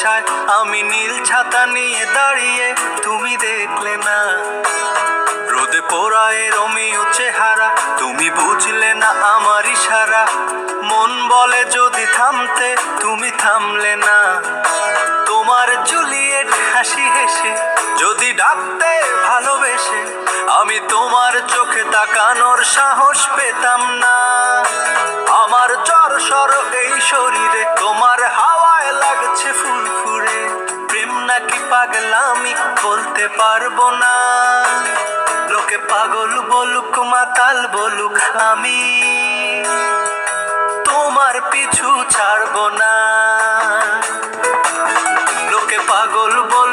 নেশায় আমি নীল ছাতা নিয়ে দাঁড়িয়ে, তুমি দেখলে না। রোদে পোড়ায় রোমিও চেহারা, তুমি বুঝলে না আমার ইশারা। মন বলে যদি থামতে, তুমি থামলে না। তোমার জুলিয়েট হাসি হেসে যদি ডাকতে ভালোবেসে, আমি তোমার চোখে তাকানোর সাহস পেতাম না। আমার জ্বর সর এই শরীরে, তোমার হাওয়ায় লাগছে ফুরফুরে। প্রেম নাকি পাগলামি বলতে পারবো না। লোকে পাগল বলুক মাতাল বলুক, আমি তোমার পিছু ছাড়বো না। লোকে পাগল বলুক